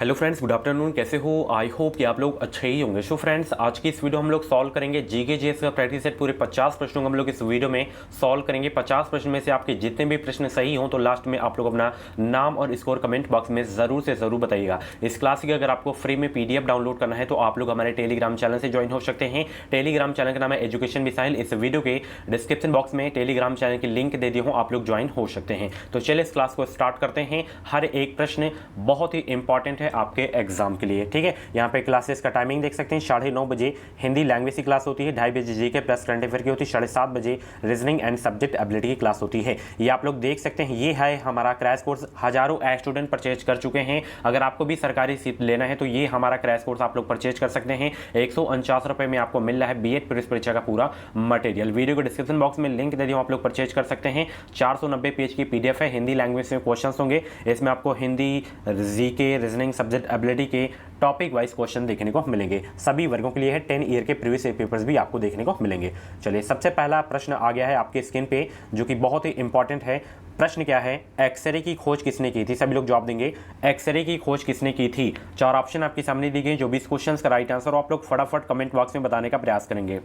Hello friends, good afternoon. कैसे हो? I hope कि आप लोग अच्छे ही होंगे। सो फ्रेंड्स, आज की इस वीडियो हम लोग सॉल्व करेंगे जीके जीएस का प्रैक्टिस सेट। पूरे 50 प्रश्नों को हम लोग इस वीडियो में सॉल्व करेंगे। 50 प्रश्न में से आपके जितने भी प्रश्न सही हों तो लास्ट में आप लोग अपना नाम और स्कोर कमेंट बॉक्स में ज़रूर से ज़रूर बताइएगा। इस क्लास की अगर आपको फ्री में PDF डाउनलोड करना है तो आप लोग हमारे टेलीग्राम चैनल से ज्वाइन हो सकते हैं। टेलीग्राम चैनल का नाम है एजुकेशन मिसाइल। इस वीडियो के डिस्क्रिप्शन बॉक्स में टेलीग्राम चैनल की लिंक दे दी हूँ, आप लोग ज्वाइन हो सकते हैं। तो चलिए इस क्लास को स्टार्ट करते हैं। हर एक प्रश्न बहुत ही इंपॉर्टेंट है आपके एग्जाम के लिए, ठीक है। यहाँ पे क्लासेस का टाइमिंग देख सकते हैं। 9:30 बजे हिंदी लैंग्वेज की क्लास होती है, 2:30 बजे जीके प्लस करंट अफेयर की होती है, 7:30 बजे रीजनिंग एंड सब्जेक्ट एबिलिटी की क्लास होती है। ये आप लोग देख सकते हैं, ये है हमारा क्रैश कोर्स। हजारों स्टूडेंट परचेज कर चुके हैं। अगर आपको भी सरकारी सीट लेना है तो ये हमारा क्रैश कोर्स आप लोग परचेज कर सकते हैं। 149 रुपये में आपको मिल रहा है BEd पुलिस परीक्षा का पूरा मटेरियल। वीडियो को डिस्क्रिप्शन बॉक्स में लिंक दे दिया, आप लोग परचेज कर सकते हैं। 490 पेज की PDF है, हिंदी लैंग्वेज में क्वेश्चन होंगे। इसमें आपको Hindi, GK, reasoning, subject ability के टॉपिक वाइज क्वेश्चन देखने को मिलेंगे। सभी वर्गों के लिए है। 10 ईयर के प्रीवियस ईयर पेपर्स भी आपको देखने को मिलेंगे। चलिए, सबसे पहला प्रश्न आ गया है आपके स्क्रीन पे, जो कि बहुत ही इंपॉर्टेंट है। प्रश्न क्या है? एक्सरे की खोज किसने की थी? सभी लोग जवाब देंगे। एक्सरे की खोज किसने की थी? 4 ऑप्शन आपके सामने दिए गए। जो 20 क्वेश्चन का राइट आंसर आप लोग फटाफट कमेंट बॉक्स में बताने का प्रयास करेंगे।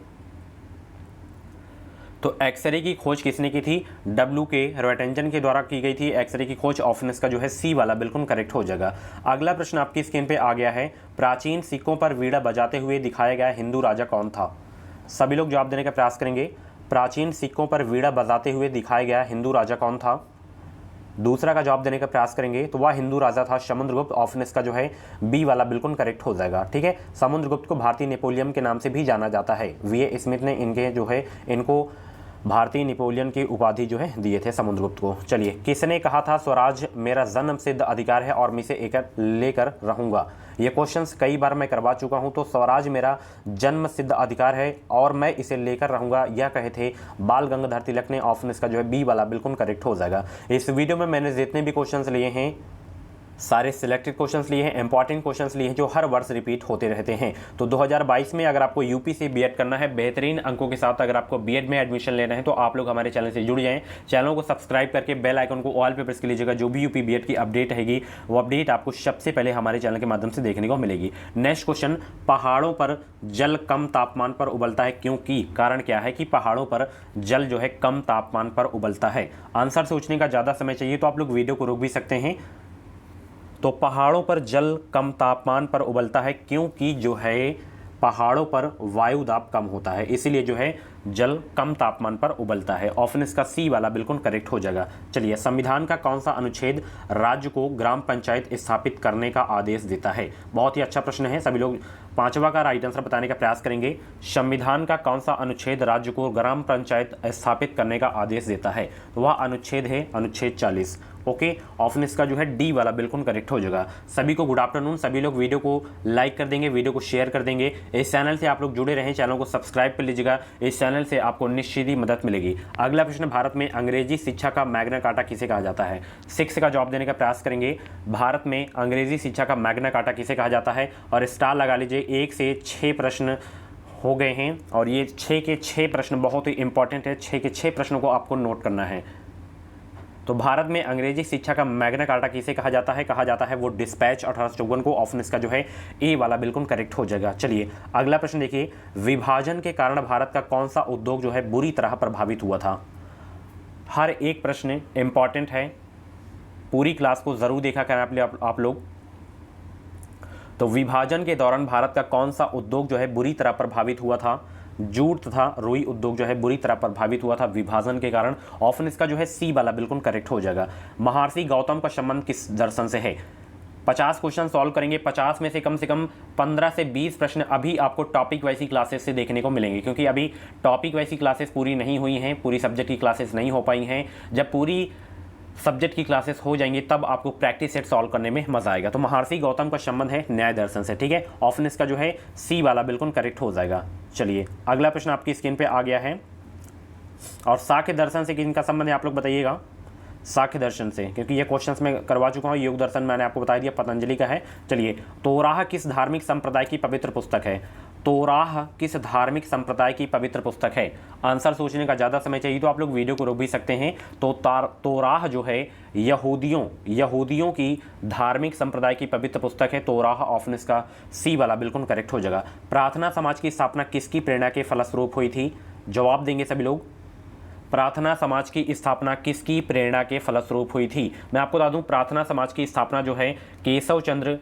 तो एक्सरे की खोज किसने की थी? WK रोएटेंजन के द्वारा की गई थी एक्सरे की खोज। ऑप्शन इसका जो है C वाला बिल्कुल करेक्ट हो जाएगा। अगला प्रश्न आपकी स्क्रीन पे आ गया है। प्राचीन सिक्कों पर वीणा बजाते हुए दिखाया गया हिंदू राजा कौन था? सभी लोग जवाब देने का प्रयास करेंगे। प्राचीन सिक्कों पर वीणा बजाते हुए दिखाया गया हिंदू राजा कौन था? दूसरा का जवाब देने का प्रयास करेंगे तो वह हिंदू राजा था समुद्रगुप्त। ऑप्शन इसका जो है B वाला बिल्कुल करेक्ट हो जाएगा, ठीक है। समुद्रगुप्त को भारतीय नेपोलियन के नाम से भी जाना जाता है। VA स्मिथ ने इनके जो है इनको भारतीय नेपोलियन की उपाधि जो है दिए थे समुद्रगुप्त को। चलिए, किसने कहा था स्वराज मेरा जन्म सिद्ध अधिकार है और मैं इसे लेकर रहूंगा? ये क्वेश्चंस कई बार मैं करवा चुका हूं। तो स्वराज मेरा जन्म सिद्ध अधिकार है और मैं इसे लेकर रहूंगा, यह कहे थे बाल गंगाधर तिलक ने। ऑप्शन इसका जो है B वाला बिल्कुल करेक्ट हो जाएगा। इस वीडियो में मैंने जितने भी क्वेश्चंस लिए हैं सारे सिलेक्टेड क्वेश्चंस लिए हैं, इंपॉर्टेंट क्वेश्चंस लिए हैं जो हर वर्ष रिपीट होते रहते हैं। तो 2022 में अगर आपको यूपी से BEd करना है बेहतरीन अंकों के साथ, अगर आपको BEd में एडमिशन लेना है तो आप लोग हमारे चैनल से जुड़ जाएं। चैनल को सब्सक्राइब करके बेल आइकन को ऑल पे प्रेस कर लीजिएगा। जो भी यूपी BEd की अपडेट रहेगी वो अपडेट आपको सबसे पहले हमारे चैनल के माध्यम से देखने को मिलेगी। नेक्स्ट क्वेश्चन, पहाड़ों पर जल कम तापमान पर उबलता है क्योंकि? कारण क्या है कि पहाड़ों पर जल जो है कम तापमान पर उबलता है? आंसर सोचने का ज़्यादा समय चाहिए तो आप लोग वीडियो को रोक भी सकते हैं। तो पहाड़ों पर जल कम तापमान पर उबलता है क्योंकि जो है पहाड़ों पर वायु दाब कम होता है, इसीलिए जो है जल कम तापमान पर उबलता है। ऑप्शन इसका C वाला बिल्कुल करेक्ट हो जाएगा। चलिए, संविधान का कौन सा अनुच्छेद राज्य को ग्राम पंचायत स्थापित करने का आदेश देता है? बहुत ही अच्छा प्रश्न है। सभी लोग 5वां का राइट आंसर बताने का प्रयास करेंगे। संविधान का कौन सा अनुच्छेद राज्य को ग्राम पंचायत स्थापित करने का आदेश देता है? तो वह अनुच्छेद है अनुच्छेद 40। ओके, ऑप्शन इसका जो है D वाला बिल्कुल करेक्ट हो जाएगा। सभी को गुड आफ्टरनून। सभी लोग वीडियो को लाइक कर देंगे, वीडियो को शेयर कर देंगे। इस चैनल से आप लोग जुड़े रहें, चैनल को सब्सक्राइब कर लीजिएगा। इस चैनल से आपको निश्चित ही मदद मिलेगी। अगला प्रश्न, भारत में अंग्रेजी शिक्षा का मैग्ना कार्टा किसे कहा जाता है? 6 का जवाब देने का प्रयास करेंगे। भारत में अंग्रेजी शिक्षा का मैग्ना कार्टा किसे कहा जाता है? और स्टार लगा लीजिए। 1 से 6 प्रश्न हो गए हैं और ये 6 के 6 प्रश्न बहुत ही इंपॉर्टेंट है। 6 के 6 प्रश्नों को आपको नोट करना है। तो भारत में अंग्रेजी शिक्षा का मैग्ना कार्टा किसे कहा जाता है? कहा जाता है वो डिस्पैच 1854 को। ऑप्शन इसका जो है A वाला बिल्कुल करेक्ट हो जाएगा। चलिए, अगला प्रश्न देखिए। विभाजन के कारण भारत का कौन सा उद्योग जो है बुरी तरह प्रभावित हुआ था? हर एक प्रश्न इंपॉर्टेंट है, पूरी क्लास को जरूर देखा करें आप लोग। तो विभाजन के दौरान भारत का कौन सा उद्योग जो है बुरी तरह प्रभावित हुआ था? जूट तथा रुई उद्योग जो है बुरी तरह प्रभावित हुआ था विभाजन के कारण। ऑप्शन इसका जो है C वाला बिल्कुल करेक्ट हो जाएगा। महर्षि गौतम का संबंध किस दर्शन से है? 50 क्वेश्चन सॉल्व करेंगे। 50 में से कम 15 से 20 प्रश्न अभी आपको टॉपिक वाइज की क्लासेस से देखने को मिलेंगे, क्योंकि अभी टॉपिक वाइज की क्लासेस पूरी नहीं हुई हैं, पूरी सब्जेक्ट की क्लासेस नहीं हो पाई हैं। जब पूरी सब्जेक्ट की क्लासेस हो जाएंगी तब आपको प्रैक्टिस सेट सॉल्व करने में मजा आएगा। तो महर्षि गौतम का संबंध है न्याय दर्शन से, ठीक है। ऑप्शन इसका जो है C वाला बिल्कुल करेक्ट हो जाएगा। चलिए, अगला प्रश्न आपकी स्क्रीन पे आ गया है। और साख्य दर्शन से किनका संबंध है आप लोग बताइएगा? साख्य दर्शन से, क्योंकि ये क्वेश्चंस मैं करवा चुका हूँ। योग दर्शन मैंने आपको बता दिया पतंजलि का है। चलिए, तोराह किस धार्मिक संप्रदाय की पवित्र पुस्तक है? तोराह किस धार्मिक संप्रदाय की पवित्र पुस्तक है? आंसर सोचने का ज़्यादा समय चाहिए तो आप लोग वीडियो को रोक भी सकते हैं। तो तोराह जो है यहूदियों की धार्मिक संप्रदाय की पवित्र पुस्तक है। तोराह ऑप्शन इसका सी वाला बिल्कुल करेक्ट हो जाएगा। प्रार्थना समाज की स्थापना किसकी प्रेरणा के फलस्वरूप हुई थी? जवाब देंगे सभी लोग। प्रार्थना समाज की स्थापना किसकी प्रेरणा के फलस्वरूप हुई थी? मैं आपको बता दूं, प्रार्थना समाज की स्थापना जो है केशव चंद्र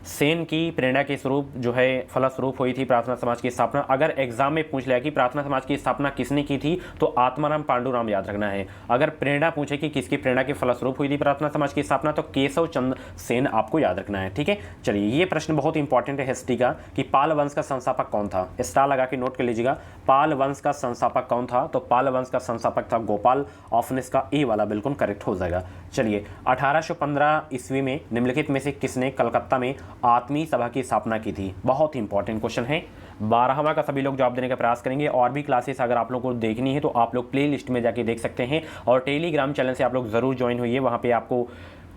सेन की प्रेरणा के स्वरूप जो है फलस्वरूप हुई थी प्रार्थना समाज की स्थापना। अगर एग्जाम में पूछ लिया कि प्रार्थना समाज की स्थापना किसने की थी तो आत्माराम पांडुराम याद रखना है। अगर प्रेरणा पूछे कि किसकी प्रेरणा के फलस्वरूप हुई थी प्रार्थना समाज की स्थापना तो केशव चंद्र सेन आपको याद रखना है। ठीक है, चलिए ये प्रश्न बहुत इंपॉर्टेंट है हिस्ट्री का कि पाल वंश का संस्थापक कौन था? स्टार लगा के नोट कर लीजिएगा। पाल वंश का संस्थापक कौन था? तो पाल वंश का संस्थापक था गोपाल। ऑप्शन इसका ए वाला बिल्कुल करेक्ट हो जाएगा। चलिए 1815 ईस्वी में निम्नलिखित में से किसने कलकत्ता में आत्मीय सभा की स्थापना की थी? बहुत इंपॉर्टेंट क्वेश्चन है। 12वां का सभी लोग जवाब देने का प्रयास करेंगे। और भी क्लासेस अगर आप लोगों को देखनी है तो आप लोग प्ले लिस्ट में जाके देख सकते हैं और टेलीग्राम चैनल से आप लोग जरूर ज्वाइन होइए। वहाँ पे आपको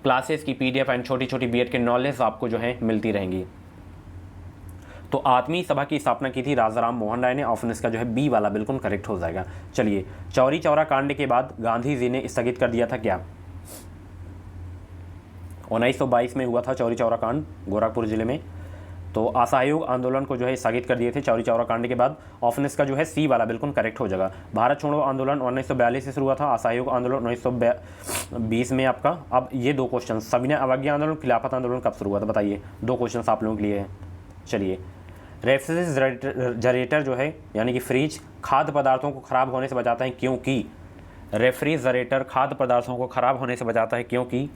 क्लासेस की PDF एंड छोटी छोटी बीएड के नॉलेज आपको जो है मिलती रहेंगी। तो आत्मीय सभा की स्थापना की थी राजाराम मोहन राय ने। ऑप्शन इसका जो है बी वाला बिल्कुल करेक्ट हो जाएगा। चलिए चौरी चौरा कांड के बाद गांधी जी ने स्थगित कर दिया था क्या? 1922 में हुआ था चौरी चौरा कांड गोरखपुर जिले में। तो असहयोग आंदोलन को जो है स्थगित कर दिए थे चौरी चौरा कांड के बाद। ऑप्शन इसका जो है सी वाला बिल्कुल करेक्ट हो जाएगा। भारत छोड़ो आंदोलन 1942 से शुरू हुआ था। असहयोग आंदोलन 1920 में आपका। अब ये दो क्वेश्चन, सविनय अवज्ञा आंदोलन, खिलाफत आंदोलन कब शुरू हुआ था बताइए? दो क्वेश्चन आप लोगों के लिए है। चलिए रेफ्रिजरेटर जो है यानी कि फ्रिज खाद्य पदार्थों को खराब होने से बचाता है क्योंकि? रेफ्रिजरेटर खाद्य पदार्थों को खराब होने से बचाता है क्योंकि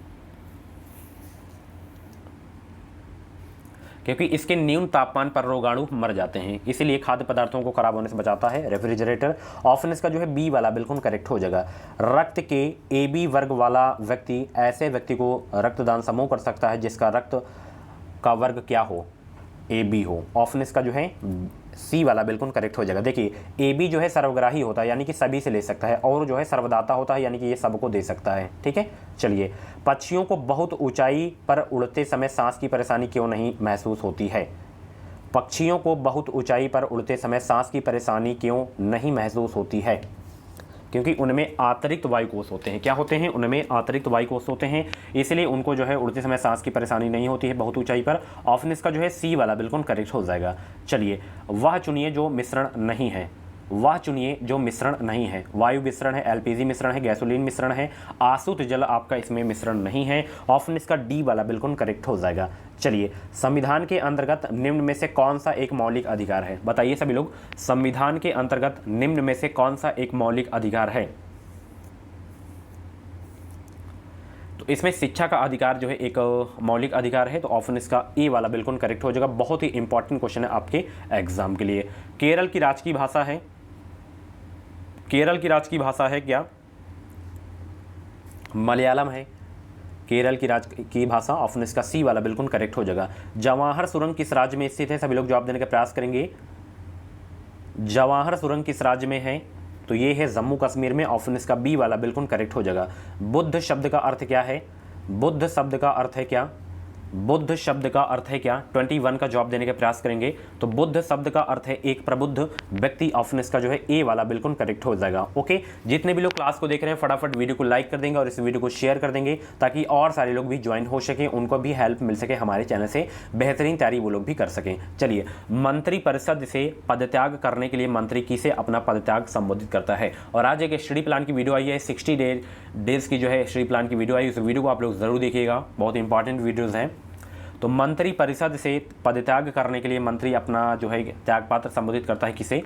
इसके न्यून तापमान पर रोगाणु मर जाते हैं, इसीलिए खाद्य पदार्थों को खराब होने से बचाता है रेफ्रिजरेटर। ऑप्शन इसका जो है बी वाला बिल्कुल करेक्ट हो जाएगा। रक्त के AB वर्ग वाला व्यक्ति ऐसे व्यक्ति को रक्तदान समूह कर सकता है जिसका रक्त का वर्ग क्या हो? AB हो। ऑप्शन इसका जो है सी वाला बिल्कुल करेक्ट हो जाएगा। देखिए AB जो है सर्वग्राही होता है यानी कि सभी से ले सकता है, और जो है सर्वदाता होता है यानी कि ये सबको दे सकता है। ठीक है, चलिए पक्षियों को बहुत ऊंचाई पर उड़ते समय सांस की परेशानी क्यों नहीं महसूस होती है? पक्षियों को बहुत ऊंचाई पर उड़ते समय सांस की परेशानी क्यों नहीं महसूस होती है? क्योंकि उनमें अतिरिक्त वायु कोष होते हैं। क्या होते हैं? उनमें अतिरिक्त वायु कोष होते हैं, इसलिए उनको जो है उड़ते समय सांस की परेशानी नहीं होती है बहुत ऊंचाई पर। ऑप्शन इसका जो है सी वाला बिल्कुल करेक्ट हो जाएगा। चलिए वह चुनिए जो मिश्रण नहीं है। वह चुनिए जो मिश्रण नहीं है। वायु मिश्रण है, LPG मिश्रण है, गैसोलीन मिश्रण है, आसुत जल आपका इसमें मिश्रण नहीं है। ऑप्शन इसका डी वाला बिल्कुल करेक्ट हो जाएगा। चलिए संविधान के अंतर्गत निम्न में से कौन सा एक मौलिक अधिकार है? बताइए सभी लोग, संविधान के अंतर्गत निम्न में से कौन सा एक मौलिक अधिकार है? तो इसमें शिक्षा का अधिकार जो है एक मौलिक अधिकार है। तो ऑप्शन इसका ए वाला बिल्कुल करेक्ट हो जाएगा। बहुत ही इंपॉर्टेंट क्वेश्चन है आपके एग्जाम के लिए। केरल की राजकीय भाषा है? केरल की राजकीय भाषा है क्या? मलयालम है केरल की राजकीय भाषा। ऑप्शन इसका सी वाला बिल्कुल करेक्ट हो जाएगा। जवाहर सुरंग किस राज्य में स्थित है? सभी लोग जवाब देने का प्रयास करेंगे। जवाहर सुरंग किस राज्य में है? तो ये है जम्मू कश्मीर में। ऑप्शन इसका बी वाला बिल्कुल करेक्ट हो जाएगा। बुद्ध शब्द का अर्थ क्या है? बुद्ध शब्द का अर्थ है क्या? बुद्ध शब्द का अर्थ है क्या? 21 का जवाब देने का प्रयास करेंगे। तो बुद्ध शब्द का अर्थ है एक प्रबुद्ध व्यक्ति। ऑप्शन इसका जो है ए वाला बिल्कुल करेक्ट हो जाएगा। ओके, जितने भी लोग क्लास को देख रहे हैं फटाफट वीडियो को लाइक कर देंगे और इस वीडियो को शेयर कर देंगे ताकि और सारे लोग भी ज्वाइन हो सकें, उनको भी हेल्प मिल सके हमारे चैनल से, बेहतरीन तैयारी वो लोग भी कर सकें। चलिए मंत्रिपरिषद से पदत्याग करने के लिए मंत्री किसे अपना पदत्याग संबोधित करता है? और आज एक स्टडी प्लान की वीडियो आई है, 60 डेज की जो है स्टडी प्लान की वीडियो आई। उस वीडियो को आप लोग जरूर देखिएगा, बहुत इंपॉर्टेंट वीडियोज़ हैं। तो मंत्री परिषद से पदत्याग करने के लिए मंत्री अपना जो है त्यागपत्र संबोधित करता है किसे?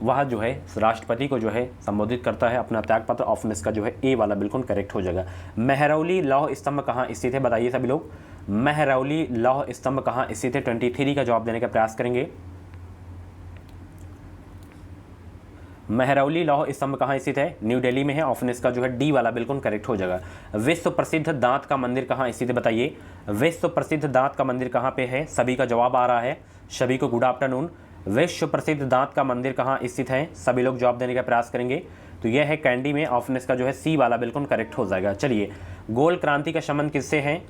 वह जो है राष्ट्रपति को जो है संबोधित करता है अपना त्यागपत्र। ऑप्शन इसका जो है ए वाला बिल्कुल करेक्ट हो जाएगा। महरौली लौह स्तंभ कहाँ स्थित है? बताइए सभी लोग, महरौली लौह स्तंभ कहाँ स्थित है? 23 का जवाब देने का प्रयास करेंगे। महरौली लौह स्तंभ कहाँ स्थित है? न्यू दिल्ली में है। ऑप्शन इसका जो है डी वाला बिल्कुल करेक्ट हो जाएगा। विश्व प्रसिद्ध दांत का मंदिर कहाँ स्थित है? बताइए, विश्व प्रसिद्ध दांत का मंदिर कहाँ पे है? सभी का जवाब आ रहा है। सभी को गुड आफ्टरनून। विश्व प्रसिद्ध दांत का मंदिर कहाँ स्थित है? सभी लोग जवाब देने का प्रयास करेंगे। तो यह है कैंडी में। ऑप्शन इसका जो है सी वाला बिल्कुल करेक्ट हो जाएगा। चलिए गोल क्रांति का संबंध किससे है?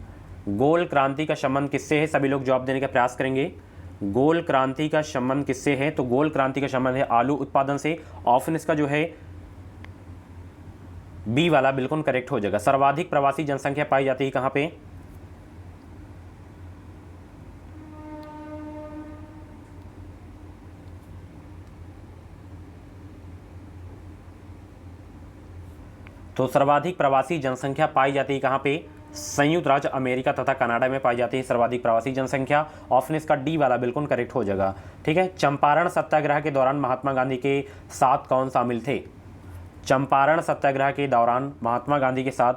गोल क्रांति का संबंध किससे है? सभी लोग जवाब देने का प्रयास करेंगे। गोल क्रांति का संबंध किससे है? तो गोल क्रांति का संबंध है आलू उत्पादन से। ऑप्शन इसका जो है बी वाला बिल्कुल करेक्ट हो जाएगा। सर्वाधिक प्रवासी जनसंख्या पाई जाती है कहां पे? तो सर्वाधिक प्रवासी जनसंख्या पाई जाती है कहां पे? संयुक्त राज्य अमेरिका तथा कनाडा में पाई जाती है सर्वाधिक प्रवासी जनसंख्या। ऑप्शन इसका डी वाला बिल्कुल करेक्ट हो जाएगा। ठीक है। चंपारण सत्याग्रह के दौरान महात्मा गांधी के साथ कौन शामिल थे? चंपारण सत्याग्रह के दौरान महात्मा गांधी के साथ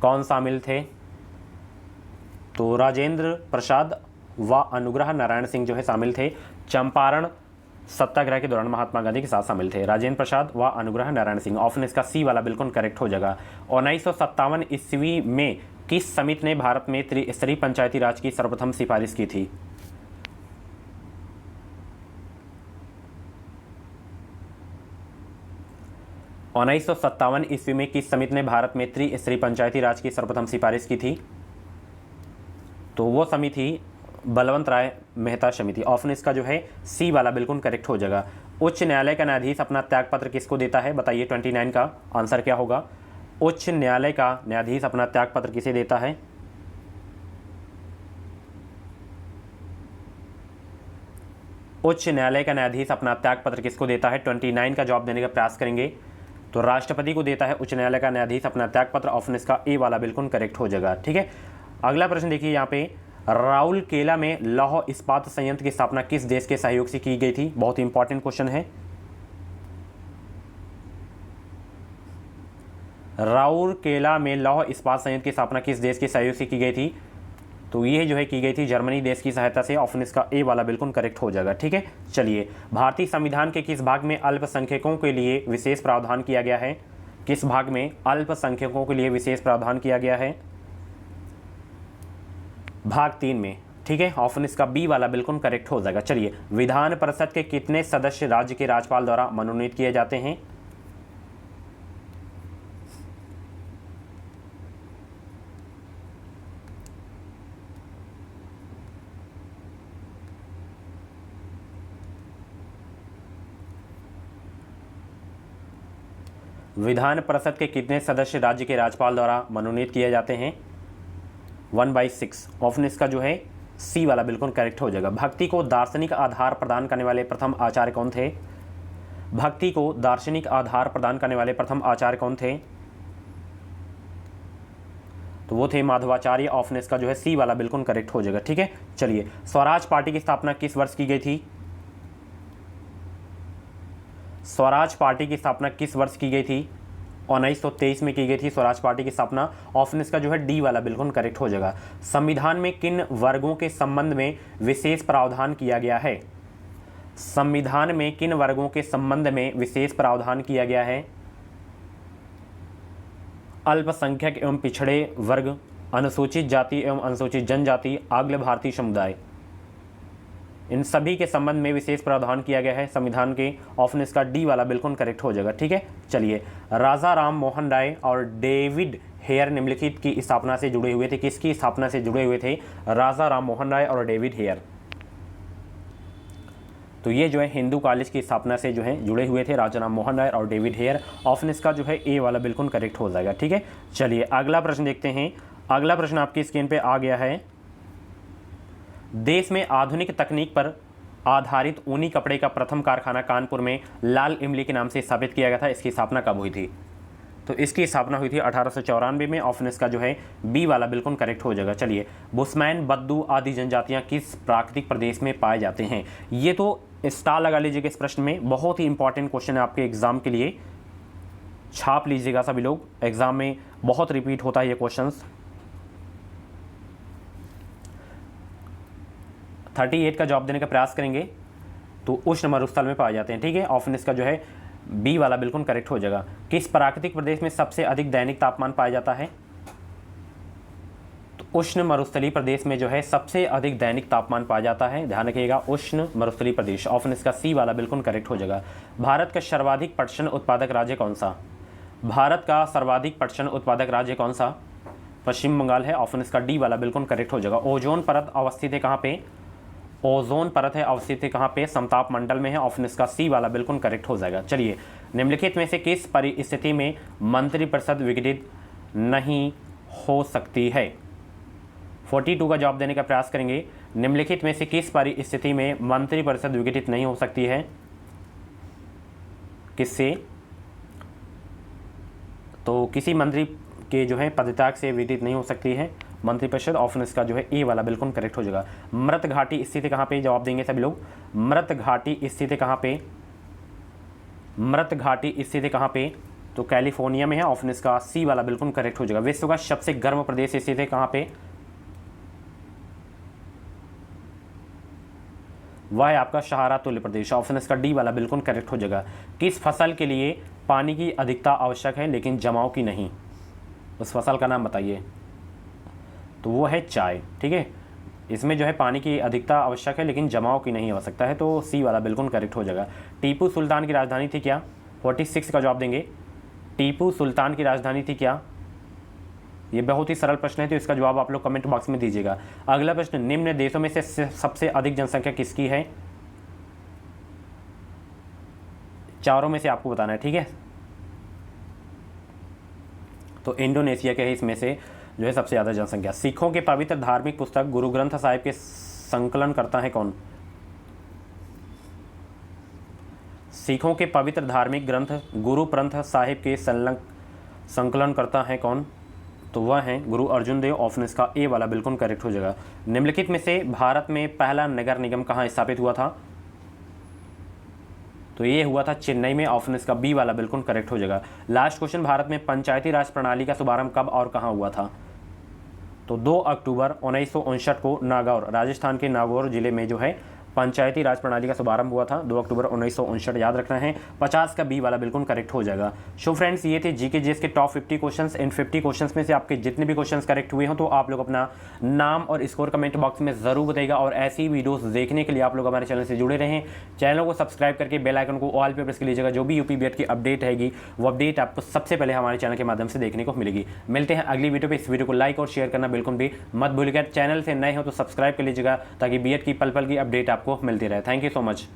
कौन शामिल थे? तो राजेंद्र प्रसाद व अनुग्रह नारायण सिंह जो है शामिल थे। चंपारण सत्याग्रह के दौरान महात्मा गांधी के साथ शामिल थे राजेंद्र प्रसाद व अनुग्रह नारायण सिंह। ऑप्शन इसका सी वाला बिल्कुल करेक्ट हो जाएगा। 1957 ईस्वी में किस समिति ने भारत में त्रिस्तरीय पंचायती राज की सर्वप्रथम सिफारिश की थी? उन्नीस सौ 57 ईस्वी में किस समिति ने भारत में त्रिस्तरीय पंचायती राज की सर्वप्रथम सिफारिश की थी? तो वो समिति बलवंत राय मेहता समिति। ऑप्शन इसका जो है सी वाला बिल्कुल करेक्ट हो जाएगा। उच्च न्यायालय का न्यायाधीश अपना त्यागपत्र किसको देता है? बताइए 29 का आंसर क्या होगा? उच्च न्यायालय का न्यायाधीश अपना त्यागपत्र किसे देता है? उच्च न्यायालय का न्यायाधीश अपना त्यागपत्र किसको देता है? 29 का जवाब देने का प्रयास करेंगे तो राष्ट्रपति को देता है उच्च न्यायालय का न्यायाधीश अपना त्यागपत्र। ऑप्शन इसका ए वाला बिल्कुल करेक्ट हो जाएगा। ठीक है। अगला प्रश्न देखिए यहाँ पे, राउरकेला में लौह इस्पात संयंत्र की स्थापना किस देश के सहयोग से की गई थी? बहुत इंपॉर्टेंट क्वेश्चन है। राउरकेला में लौह इस्पात संयंत्र की स्थापना किस देश के सहयोग से की गई थी? तो ये जो है की गई थी जर्मनी देश की सहायता से। ऑप्शन इसका ए वाला बिल्कुल करेक्ट हो जाएगा। ठीक है। चलिए, भारतीय संविधान के किस भाग में अल्पसंख्यकों के लिए विशेष प्रावधान किया गया है? किस भाग में अल्पसंख्यकों के लिए विशेष प्रावधान किया गया है? भाग 3 में। ठीक है। ऑप्शन इसका बी वाला बिल्कुल करेक्ट हो जाएगा। चलिए, विधान परिषद के कितने सदस्य राज्य के राज्यपाल द्वारा मनोनीत किए जाते हैं? विधान परिषद के कितने सदस्य राज्य के राज्यपाल द्वारा मनोनीत किए जाते हैं? 1/6। ऑप्शन इसका जो है सी वाला बिल्कुल करेक्ट हो जाएगा। भक्ति को दार्शनिक आधार प्रदान करने वाले प्रथम आचार्य कौन थे? भक्ति को दार्शनिक आधार प्रदान करने वाले प्रथम आचार्य कौन थे? तो वो थे माधवाचार्य। ऑप्शन इसका जो है सी वाला बिल्कुल करेक्ट हो जाएगा। ठीक है। चलिए, स्वराज पार्टी की स्थापना किस वर्ष की गई थी? स्वराज पार्टी की स्थापना किस वर्ष की गई थी? 1923 में की गई थी स्वराज पार्टी की स्थापना। ऑप्शन इसका जो है डी वाला बिल्कुल करेक्ट हो जाएगा। संविधान में किन वर्गों के संबंध में विशेष प्रावधान किया गया है? संविधान में किन वर्गों के संबंध में विशेष प्रावधान किया गया है? अल्पसंख्यक एवं पिछड़े वर्ग, अनुसूचित जाति एवं अनुसूचित जनजाति, अग्र भारतीय समुदाय, इन सभी के संबंध में विशेष प्रावधान किया गया है संविधान के। ऑप्शन इसका डी वाला बिल्कुल करेक्ट हो जाएगा। ठीक है। चलिए, राजा राम मोहन राय और डेविड हेयर निम्नलिखित की स्थापना से जुड़े हुए थे। किसकी स्थापना से जुड़े हुए थे? राजा राम मोहन राय और डेविड हेयर। तो ये जो है हिंदू कॉलेज की स्थापना से जो है जुड़े हुए थे राजा राम मोहन राय और डेविड हेयर। ऑप्शन इसका जो है ए वाला बिल्कुल करेक्ट हो जाएगा। ठीक है। चलिए, अगला प्रश्न देखते हैं। अगला प्रश्न आपकी स्क्रीन पे आ गया है। देश में आधुनिक तकनीक पर आधारित ऊनी कपड़े का प्रथम कारखाना कानपुर में लाल इमली के नाम से स्थापित किया गया था। इसकी स्थापना कब हुई थी? तो इसकी स्थापना हुई थी 1894 में। ऑप्शन इसका जो है बी वाला बिल्कुल करेक्ट हो जाएगा। चलिए, बुशमैन, बद्दू आदि जनजातियां किस प्राकृतिक प्रदेश में पाए जाते हैं? ये तो स्टार लगा लीजिएगा इस प्रश्न में, बहुत ही इंपॉर्टेंट क्वेश्चन है आपके एग्जाम के लिए। छाप लीजिएगा सभी लोग, एग्जाम में बहुत रिपीट होता है ये क्वेश्चन। 38 का जवाब देने का प्रयास करेंगे तो उष्ण मरुस्थल में पाए जाते हैं। ठीक है। ऑप्शन इसका जो है बी वाला बिल्कुल करेक्ट हो जाएगा। किस प्राकृतिक प्रदेश में सबसे अधिक दैनिक तापमान पाया जाता है? तो उष्ण मरुस्थलीय प्रदेश में जो है सबसे अधिक दैनिक तापमान पाया जाता है। ध्यान रखिएगा, उष्ण मरुस्थलीय प्रदेश। ऑप्शन इसका सी वाला बिल्कुल करेक्ट हो जाएगा। भारत का सर्वाधिक पटसन उत्पादक राज्य कौन सा? भारत का सर्वाधिक पटसन उत्पादक राज्य कौन सा? पश्चिम बंगाल है, ऑप्शन इसका डी वाला बिल्कुल करेक्ट हो जाएगा। ओजोन परत अवस्थित है कहाँ पे? ओजोन परत है अवस्थित है कहाँ पे? समताप मंडल में है, ऑप्शन इसका सी वाला बिल्कुल करेक्ट हो जाएगा। चलिए, निम्नलिखित में से किस परिस्थिति में मंत्रिपरिषद विघटित नहीं हो सकती है? 42 का जवाब देने का प्रयास करेंगे। निम्नलिखित में से किस परिस्थिति में मंत्रिपरिषद विघटित नहीं हो सकती है? किससे? तो किसी मंत्री के जो है पदत्याग से विघटित नहीं हो सकती है मंत्रिपरिषद, ऑप्शन इसका जो है ए वाला बिल्कुल करेक्ट हो जाएगा। मृत घाटी स्थित कहाँ पे? जवाब देंगे सभी लोग। मृत घाटी स्थित कहाँ पे? मृत घाटी स्थित कहाँ पे? तो कैलिफोर्निया में है, ऑप्शन इसका सी वाला बिल्कुल करेक्ट हो जाएगा। विश्व का सबसे गर्म प्रदेश स्थित है कहाँ पे? वह है आपका सहारा तुल्य प्रदेश, ऑप्शन इसका डी वाला बिल्कुल करेक्ट हो जाएगा। किस फसल के लिए पानी की अधिकता आवश्यक है लेकिन जमाव की नहीं? उस फसल का नाम बताइए। तो वो है चाय। ठीक है, इसमें जो है पानी की अधिकता आवश्यक है लेकिन जमाव की नहीं आवश्यकता है, तो सी वाला बिल्कुल करेक्ट हो जाएगा। टीपू सुल्तान की राजधानी थी क्या? 46 का जवाब देंगे। टीपू सुल्तान की राजधानी थी क्या? ये बहुत ही सरल प्रश्न है, तो इसका जवाब आप लोग कमेंट बॉक्स में दीजिएगा। अगला प्रश्न, निम्न देशों में से सबसे अधिक जनसंख्या किसकी है? चारों में से आपको बताना है। ठीक है, तो इंडोनेशिया के है इसमें से जो है सबसे ज़्यादा जनसंख्या। सिखों के पवित्र धार्मिक पुस्तक गुरु ग्रंथ साहिब के संकलन करता है कौन? सिखों के पवित्र धार्मिक ग्रंथ गुरु ग्रंथ साहिब के संकलन करता है कौन? तो वह है गुरु अर्जुन देव, ऑप्शन इसका ए वाला बिल्कुल करेक्ट हो जाएगा। निम्नलिखित में से भारत में पहला नगर निगम कहाँ स्थापित हुआ था? तो ये हुआ था चेन्नई में, ऑप्शन इसका बी वाला बिल्कुल करेक्ट हो जाएगा। लास्ट क्वेश्चन, भारत में पंचायती राज प्रणाली का शुभारंभ कब और कहाँ हुआ था? तो 2 अक्टूबर 1959 को नागौर, राजस्थान के नागौर जिले में जो है पंचायती राज प्रणाली का शुभारंभ हुआ था, 2 अक्टूबर 1959, याद रखना है। 50 का बी वाला बिल्कुल करेक्ट हो जाएगा। सो फ्रेंड्स, ये थे जीके जीएस के टॉप 50 क्वेश्चंस। इन 50 क्वेश्चंस में से आपके जितने भी क्वेश्चंस करेक्ट हुए हों तो आप लोग अपना नाम और स्कोर कमेंट बॉक्स में जरूर बताइएगा। और ऐसी वीडियोस देखने के लिए आप लोग हमारे चैनल से जुड़े रहें। चैनल को सब्सक्राइब करके बेल आइकन को ऑल पे प्रेस कर लीजिएगा। जो भी यूपी बीएड की अपडेट रहेगी वो अपडेट आपको सबसे पहले हमारे चैनल के माध्यम से देखने को मिलेगी। मिलते हैं अगली वीडियो पर। इस वीडियो को लाइक और शेयर करना बिल्कुल भी मत भूलिएगा। चैनल से नए हो तो सब्सक्राइब कर लीजिएगा ताकि बीएड की पल पल की अपडेट आपको मिलती रहे। Thank you so much.